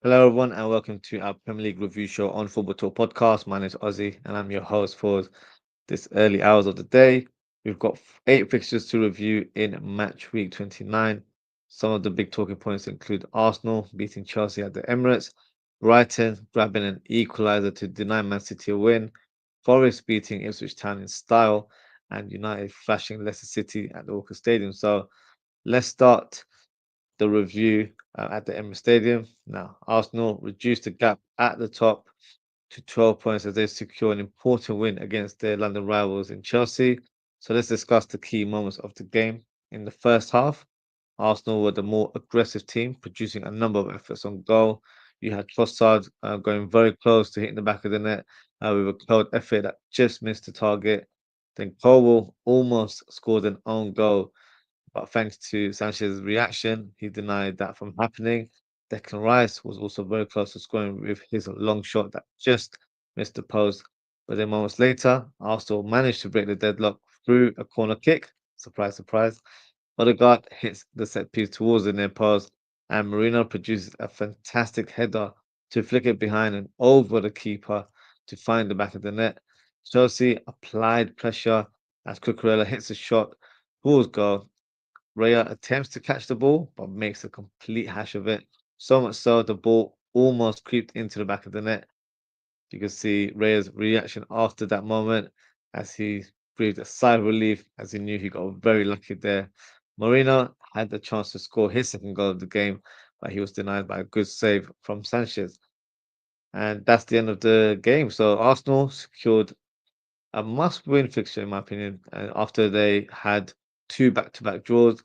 Hello, everyone, and welcome to our Premier League review show on Football Talk Podcast. My name is Ozzie, and I'm your host for this early hours of the day. We've got eight fixtures to review in Match Week 29. Some of the big talking points include Arsenal beating Chelsea at the Emirates, Brighton grabbing an equaliser to deny Man City a win, Forest beating Ipswich Town in style, and United flashing Leicester City at the Walker Stadium. So let's start the review at the Emirates Stadium. Now, Arsenal reduced the gap at the top to 12 points as they secure an important win against their London rivals in Chelsea. So let's discuss the key moments of the game. In the first half, Arsenal were the more aggressive team, producing a number of efforts on goal. You had Trossard going very close to hitting the back of the net with a cloud effort that just missed the target. Then Cole almost scored an own goal, but thanks to Sanchez's reaction, he denied that from happening. Declan Rice was also very close to scoring with his long shot that just missed the post. But then moments later, Arsenal managed to break the deadlock through a corner kick. Surprise, surprise. Odegaard hits the set piece towards the near post, and Marino produces a fantastic header to flick it behind and over the keeper to find the back of the net. Chelsea applied pressure as Cucurella hits a shot towards goal. Raya attempts to catch the ball, but makes a complete hash of it. So much so, the ball almost creeped into the back of the net. You can see Raya's reaction after that moment as he breathed a sigh of relief as he knew he got very lucky there. Moreno had the chance to score his second goal of the game, but he was denied by a good save from Sanchez. And that's the end of the game. So Arsenal secured a must-win fixture, in my opinion, after they had two back-to-back draws.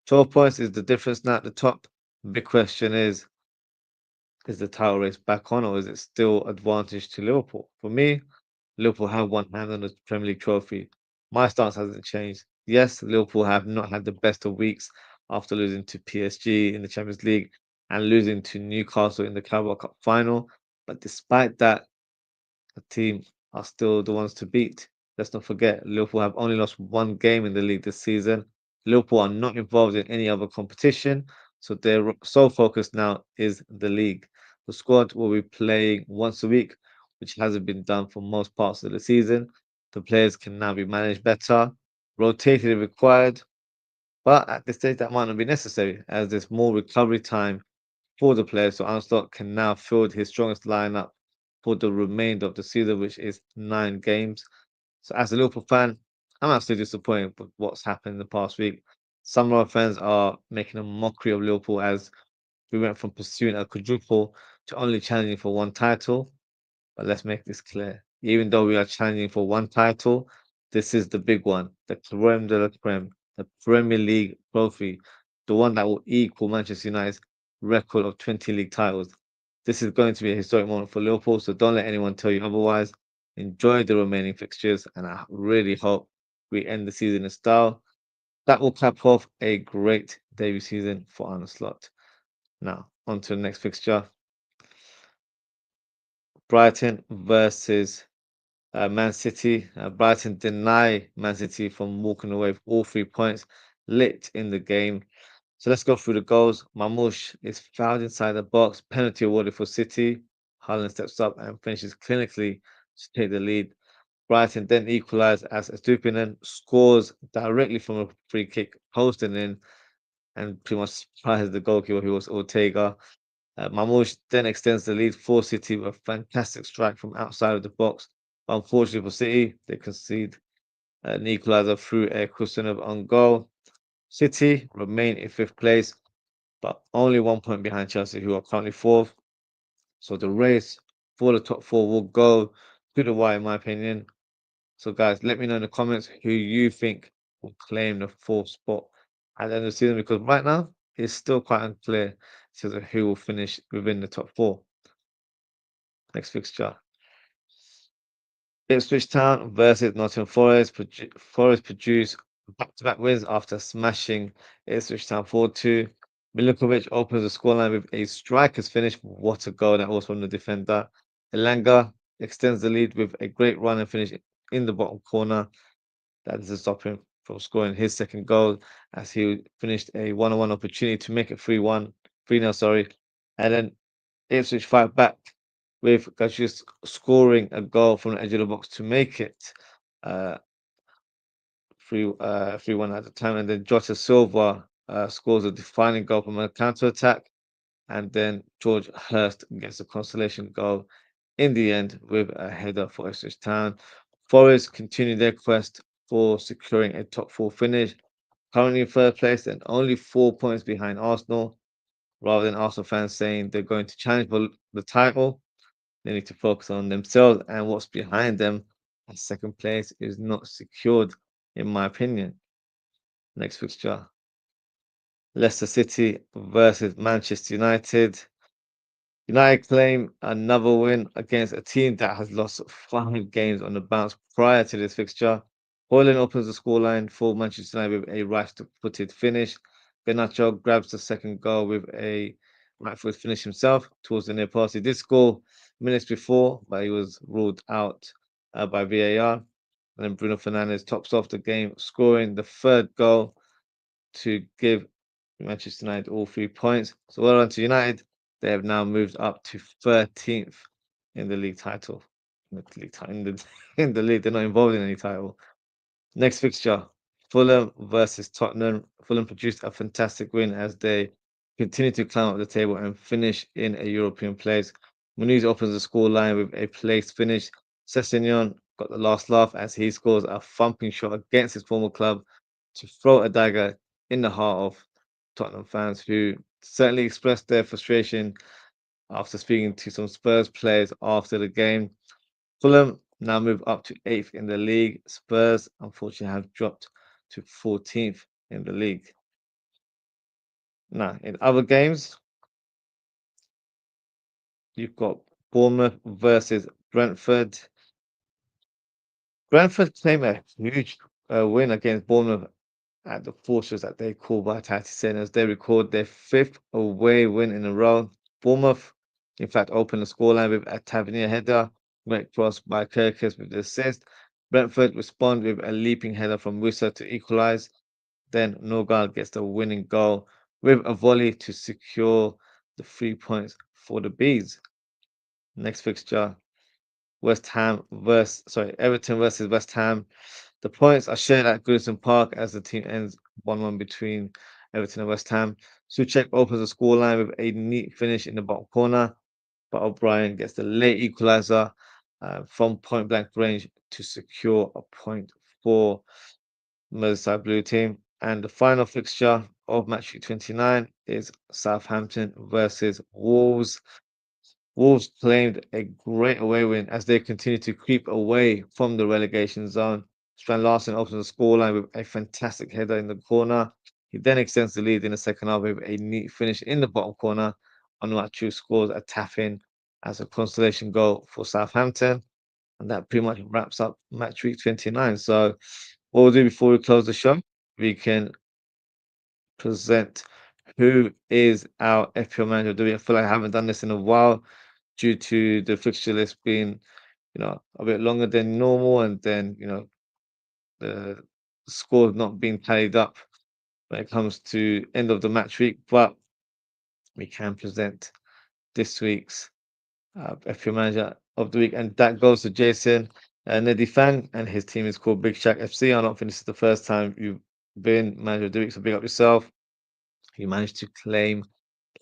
12 points is the difference now at the top. Big question is the title race back on, or is it still advantage to Liverpool? For me, Liverpool have one hand on the Premier League trophy. My stance hasn't changed. Yes, Liverpool have not had the best of weeks after losing to PSG in the Champions League and losing to Newcastle in the Carabao Cup final. But despite that, the team are still the ones to beat. Let's not forget, Liverpool have only lost one game in the league this season. Liverpool are not involved in any other competition, so their sole focus now is the league. The squad will be playing once a week, which hasn't been done for most parts of the season. The players can now be managed better, rotated if required, but at this stage that might not be necessary as there's more recovery time for the players, so Anslot can now field his strongest lineup for the remainder of the season, which is 9 games. So, as a Liverpool fan, I'm absolutely disappointed with what's happened in the past week. Some of our fans are making a mockery of Liverpool as we went from pursuing a quadruple to only challenging for one title. But let's make this clear. Even though we are challenging for one title, this is the big one, the creme de la creme, the Premier League trophy, the one that will equal Manchester United's record of 20 league titles. This is going to be a historic moment for Liverpool, so don't let anyone tell you otherwise. Enjoy the remaining fixtures, and I really hope we end the season in style. That will cap off a great debut season for Arne Slot. Now, on to the next fixture. Brighton versus Man City. Brighton deny Man City from walking away with all 3 points lit in the game. So let's go through the goals. Mamouche is fouled inside the box, penalty awarded for City. Haaland steps up and finishes clinically to take the lead. Brighton then equalise as Estupinen scores directly from a free kick, posting in and pretty much surprises the goalkeeper who was Ortega. Mamouche then extends the lead for City with a fantastic strike from outside of the box. But unfortunately for City, they concede an equaliser through a Kusanov on goal. City remain in fifth place, but only 1 point behind Chelsea, who are currently fourth. So the race for the top four will go to the wire, in my opinion. So, guys, let me know in the comments who you think will claim the fourth spot at the end of the season, because right now it's still quite unclear as to who will finish within the top four. Next fixture. Ipswich Town versus Nottingham Forest. Forest produced back-to-back wins after smashing Ipswich Town 4-2. Milinkovic opens the scoreline with a striker's finish. What a goal that was from the defender. Elanga extends the lead with a great run and finish in the bottom corner. That doesn't stop him from scoring his second goal as he finished a one-on-one opportunity to make it 3-1, 3-0, sorry. And then Ipswich fight back with just scoring a goal from the edge of the box to make it uh, 3-1 at the time. And then Jota Silva scores a defining goal from a counter attack. And then George Hurst gets a consolation goal in the end with a header for Ipswich Town. Forest continue their quest for securing a top four finish, currently in third place and only 4 points behind Arsenal. Rather than Arsenal fans saying they're going to challenge for the title, they need to focus on themselves and what's behind them. And second place is not secured, in my opinion. Next fixture, Leicester City versus Manchester United. United claim another win against a team that has lost 5 games on the bounce prior to this fixture. Hoyland opens the scoreline for Manchester United with a right-footed finish. Garnacho grabs the second goal with a right-footed finish himself towards the near post. He did score minutes before, but he was ruled out by VAR. And then Bruno Fernandes tops off the game, scoring the third goal to give Manchester United all 3 points. So well done to United. They have now moved up to 13th in the league title. In the league, they're not involved in any title. Next fixture, Fulham versus Tottenham. Fulham produced a fantastic win as they continue to climb up the table and finish in a European place. Muniz opens the scoreline with a place finish. Sessegnon got the last laugh as he scores a thumping shot against his former club to throw a dagger in the heart of Tottenham fans who certainly expressed their frustration after speaking to some Spurs players after the game. Fulham now move up to 8th in the league. Spurs, unfortunately, have dropped to 14th in the league. Now, in other games, you've got Bournemouth versus Brentford. Brentford claim a huge win against Bournemouth at the Fortress that they call Vitality Centre as they record their 5th away win in a row. Bournemouth, in fact, opened the scoreline with a Tavernier header, great cross by Kirkus with the assist. Brentford respond with a leaping header from Wissa to equalise. Then Norgard gets the winning goal with a volley to secure the 3 points for the Bees. Next fixture, Everton versus West Ham. The points are shared at Goodison Park as the team ends 1-1 between Everton and West Ham. Souček opens the scoreline with a neat finish in the bottom corner, but O'Brien gets the late equaliser from point blank range to secure a point for Merseyside Blue team. And the final fixture of Matchweek 29 is Southampton versus Wolves. Wolves claimed a great away win as they continue to creep away from the relegation zone. Strand Larsen opens the scoreline with a fantastic header in the corner. He then extends the lead in the second half with a neat finish in the bottom corner. Onuachu scores a tap in as a consolation goal for Southampton. And that pretty much wraps up match week 29. So, what we'll do before we close the show, we can present who is our FPL manager. Do we I feel like I haven't done this in a while due to the fixture list being, a bit longer than normal, and then the scores not being tallied up when it comes to end of the match week. But we can present this week's FPL manager of the week, and that goes to Jason Neddy Fan, and his team is called Big Shack FC. I don't think this is the first time you've been manager of the week, so big up yourself. You managed to claim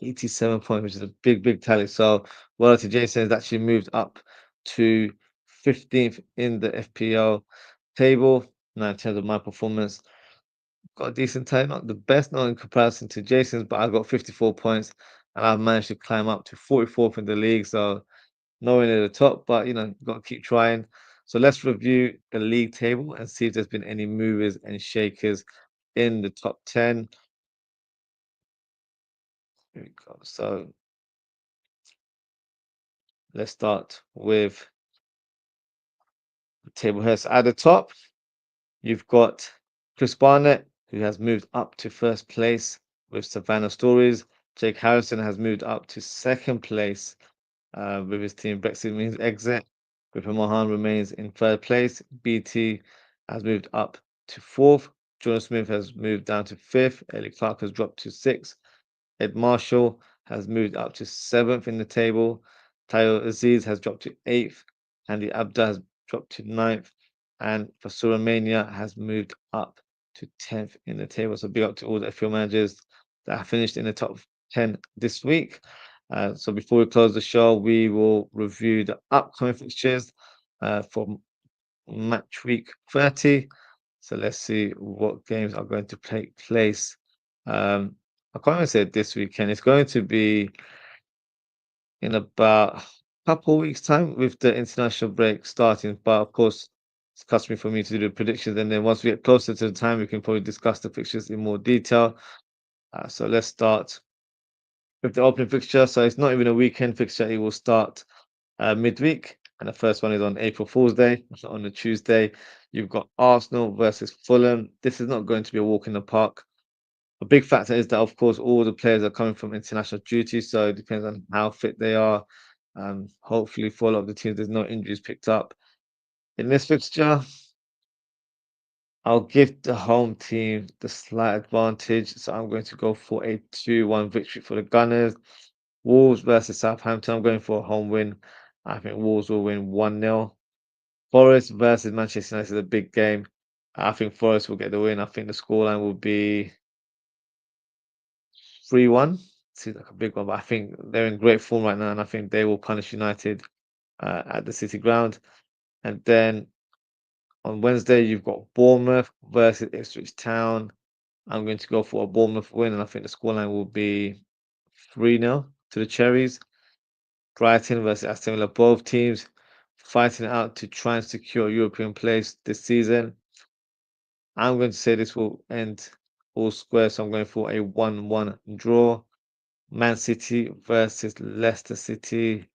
87 points, which is a big, big tally. So, well, to Jason has actually moved up to 15th in the FPL table. Now, in terms of my performance, got a decent tally, not the best, not in comparison to Jason's, but I got 54 points and I've managed to climb up to 44th in the league. So, nowhere near the top, but got to keep trying. So, let's review the league table and see if there's been any movers and shakers in the top 10. Here we go. So, let's start with the table here. So, at the top, you've got Chris Barnett, who has moved up to first place with Savannah Stories. Jake Harrison has moved up to second place with his team Brexit Means Exit. Griffin Mohan remains in third place. BT has moved up to fourth. Jonas Smith has moved down to fifth. Ellie Clark has dropped to sixth. Ed Marshall has moved up to 7th in the table. Tayo Aziz has dropped to 8th. Andy Abda has dropped to 9th. And Basura Mania has moved up to 10th in the table. So big up to all the FPL managers that have finished in the top 10 this week. So before we close the show, we will review the upcoming fixtures for match week 30. So let's see what games are going to take place. Um, I can't even say this weekend. It's going to be in about a couple of weeks' time with the international break starting. But of course, it's customary for me to do the predictions. And then once we get closer to the time, we can probably discuss the fixtures in more detail. So let's start with the opening fixture. So it's not even a weekend fixture. It will start midweek. And the first one is on April Fool's Day. So on the Tuesday, you've got Arsenal versus Fulham. This is not going to be a walk in the park. A big factor is that, of course, all the players are coming from international duty, so it depends on how fit they are. Hopefully, for a lot of the teams, there's no injuries picked up. In this fixture, I'll give the home team the slight advantage, so I'm going to go for a 2-1 victory for the Gunners. Wolves versus Southampton, I'm going for a home win. I think Wolves will win 1-0. Forest versus Manchester United is a big game. I think Forest will get the win. I think the scoreline will be 3-1. Seems like a big one, but I think they're in great form right now, and I think they will punish United at the City ground. And then on Wednesday, you've got Bournemouth versus Ipswich Town. I'm going to go for a Bournemouth win, and I think the scoreline will be 3-0 to the Cherries. Brighton versus Aston Villa, both teams fighting it out to try and secure a European place this season. I'm going to say this will end all square, so I'm going for a 1-1 draw. Man City versus Leicester City.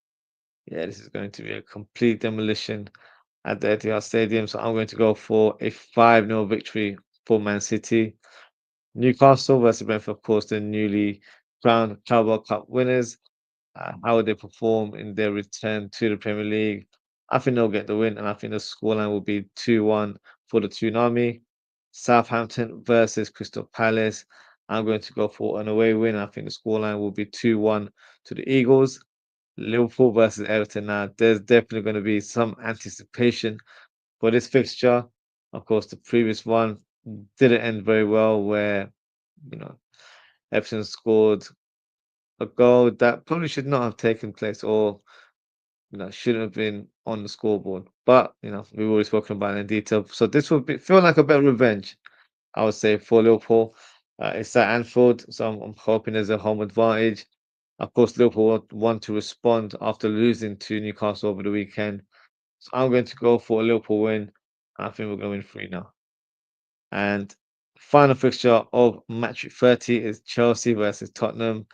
Yeah, this is going to be a complete demolition at the Etihad Stadium. So I'm going to go for a 5-0 victory for Man City. Newcastle versus Brentford, of course, the newly crowned Carabao Cup winners. How would they perform in their return to the Premier League? I think they'll get the win, and I think the scoreline will be 2-1 for the Tsunami. Southampton versus Crystal Palace. I'm going to go for an away win. I think the scoreline will be 2-1 to the Eagles. Liverpool versus Everton. Now, there's definitely going to be some anticipation for this fixture. Of course, the previous one didn't end very well, where you know Everton scored a goal that probably should not have taken place, or shouldn't have been on the scoreboard. But we've already spoken about it in detail. So this will feel like a bit of revenge, I would say, for Liverpool. It's at Anfield, so I'm hoping there's a home advantage. Of course, Liverpool want to respond after losing to Newcastle over the weekend. So I'm going to go for a Liverpool win. I think we're going to win 3 now. And final fixture of match 30 is Chelsea versus Tottenham.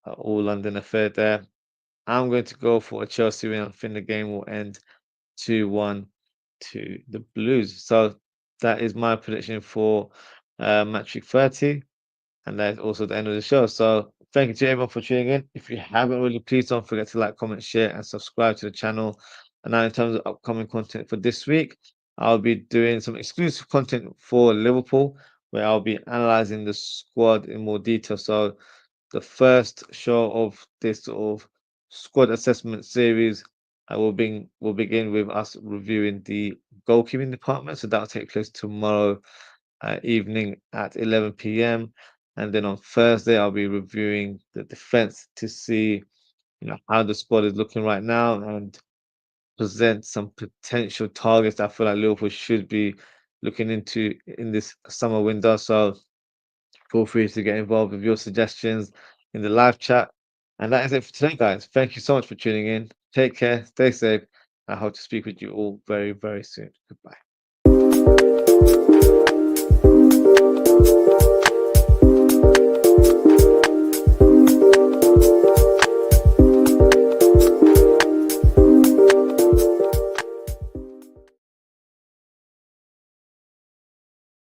All London affair there. I'm going to go for a Chelsea win. I think the game will end 2-1 to the Blues. So that is my prediction for match 30. And that is also the end of the show. So thank you to everyone for tuning in. If you haven't already, please don't forget to like, comment, share, and subscribe to the channel. And now in terms of upcoming content for this week, I'll be doing some exclusive content for Liverpool, where I'll be analyzing the squad in more detail. So the first show of this sort of squad assessment series will begin with us reviewing the goalkeeping department. So that'll take place tomorrow evening at 11 p.m. And then on Thursday, I'll be reviewing the defense to see how the squad is looking right now and present some potential targets that I feel like Liverpool should be looking into in this summer window. So feel free to get involved with your suggestions in the live chat. And that is it for today, guys. Thank you so much for tuning in. Take care, stay safe. I hope to speak with you all very, very soon. Goodbye.